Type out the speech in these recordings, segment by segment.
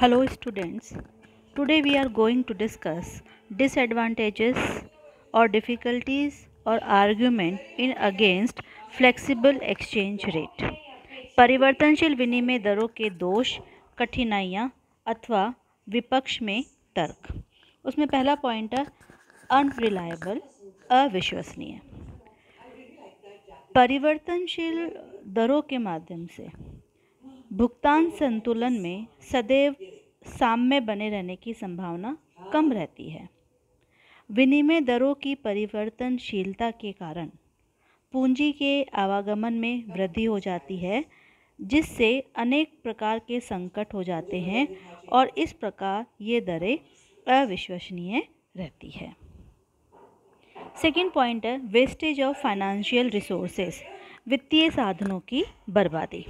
Hello students, today we are going to discuss disadvantages or difficulties or argument in against flexible exchange rate. परिवर्तनशील विनिमय दरों के दोष, कठिनाइयाँ अथवा विपक्ष में तर्क। उसमें पहला पॉइंट है अनरिलायबल, अविश्वसनीय। परिवर्तनशील दरों के माध्यम से भुगतान संतुलन में सदैव साम्य बने रहने की संभावना कम रहती है। विनिमय दरों की परिवर्तनशीलता के कारण पूंजी के आवागमन में वृद्धि हो जाती है, जिससे अनेक प्रकार के संकट हो जाते हैं और इस प्रकार ये दरें अविश्वसनीय रहती है। सेकेंड पॉइंट है वेस्टेज ऑफ फाइनेंशियल रिसोर्सेज, वित्तीय साधनों की बर्बादी।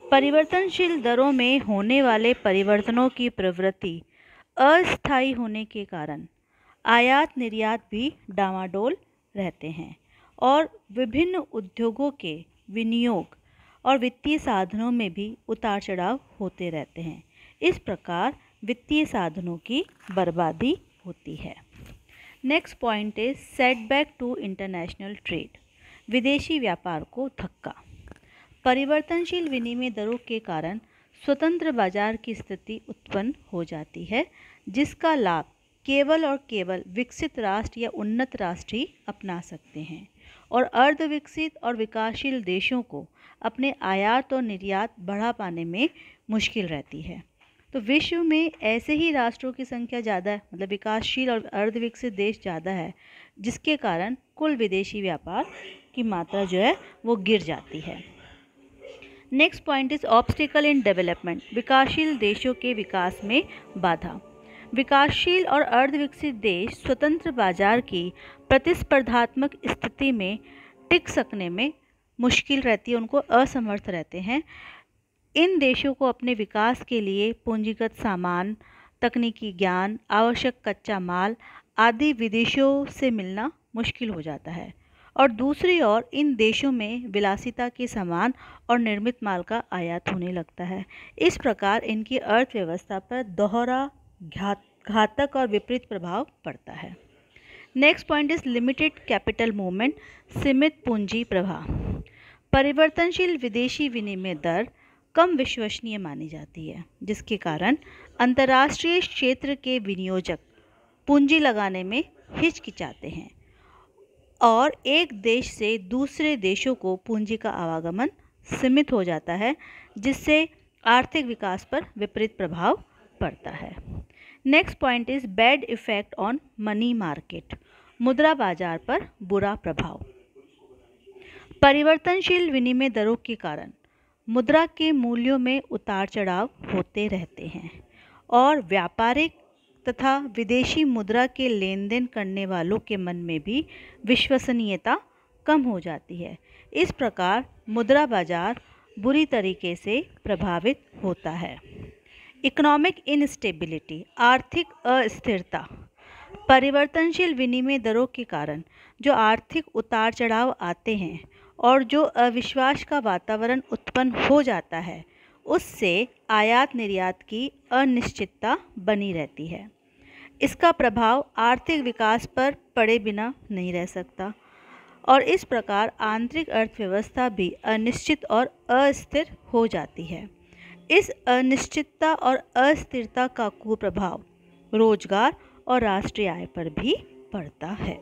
परिवर्तनशील दरों में होने वाले परिवर्तनों की प्रवृत्ति अस्थायी होने के कारण आयात निर्यात भी डामाडोल रहते हैं और विभिन्न उद्योगों के विनियोग और वित्तीय साधनों में भी उतार चढ़ाव होते रहते हैं। इस प्रकार वित्तीय साधनों की बर्बादी होती है। Next point is setback to international trade, विदेशी व्यापार को धक्का। परिवर्तनशील विनिमय दरों के कारण स्वतंत्र बाजार की स्थिति उत्पन्न हो जाती है, जिसका लाभ केवल और केवल विकसित राष्ट्र या उन्नत राष्ट्र ही अपना सकते हैं और अर्धविकसित और विकासशील देशों को अपने आयात और निर्यात बढ़ा पाने में मुश्किल रहती है। तो विश्व में ऐसे ही राष्ट्रों की संख्या ज़्यादा है, मतलब विकासशील और अर्धविकसित देश ज़्यादा है, जिसके कारण कुल विदेशी व्यापार की मात्रा जो है वो गिर जाती है। Next point is obstacle in development, विकासशील देशों के विकास में बाधा। विकासशील और अर्धविकसित देश स्वतंत्र बाजार की प्रतिस्पर्धात्मक स्थिति में टिक सकने में मुश्किल रहती है, उनको असमर्थ रहते हैं। इन देशों को अपने विकास के लिए पूंजीगत सामान, तकनीकी ज्ञान, आवश्यक कच्चा माल आदि विदेशों से मिलना मुश्किल हो जाता है और दूसरी ओर इन देशों में विलासिता के सामान और निर्मित माल का आयात होने लगता है। इस प्रकार इनकी अर्थव्यवस्था पर दोहरा घातक और विपरीत प्रभाव पड़ता है। Next point is limited capital movement, सीमित पूंजी प्रवाह। परिवर्तनशील विदेशी विनिमय दर कम विश्वसनीय मानी जाती है, जिसके कारण अंतर्राष्ट्रीय क्षेत्र के विनियोजक पूंजी लगाने में हिचकिचाते हैं और एक देश से दूसरे देशों को पूंजी का आवागमन सीमित हो जाता है, जिससे आर्थिक विकास पर विपरीत प्रभाव पड़ता है। Next point is bad effect on money market, मुद्रा बाजार पर बुरा प्रभाव। परिवर्तनशील विनिमय दरों के कारण मुद्रा के मूल्यों में उतार चढ़ाव होते रहते हैं और व्यापारिक तथा विदेशी मुद्रा के लेन देन करने वालों के मन में भी विश्वसनीयता कम हो जाती है। इस प्रकार मुद्रा बाजार बुरी तरीके से प्रभावित होता है। इकोनॉमिक इनस्टेबिलिटी, आर्थिक अस्थिरता। परिवर्तनशील विनिमय दरों के कारण जो आर्थिक उतार चढ़ाव आते हैं और जो अविश्वास का वातावरण उत्पन्न हो जाता है, उससे आयात निर्यात की अनिश्चितता बनी रहती है। इसका प्रभाव आर्थिक विकास पर पड़े बिना नहीं रह सकता और इस प्रकार आंतरिक अर्थव्यवस्था भी अनिश्चित और अस्थिर हो जाती है। इस अनिश्चितता और अस्थिरता का कुप्रभाव रोजगार और राष्ट्रीय आय पर भी पड़ता है।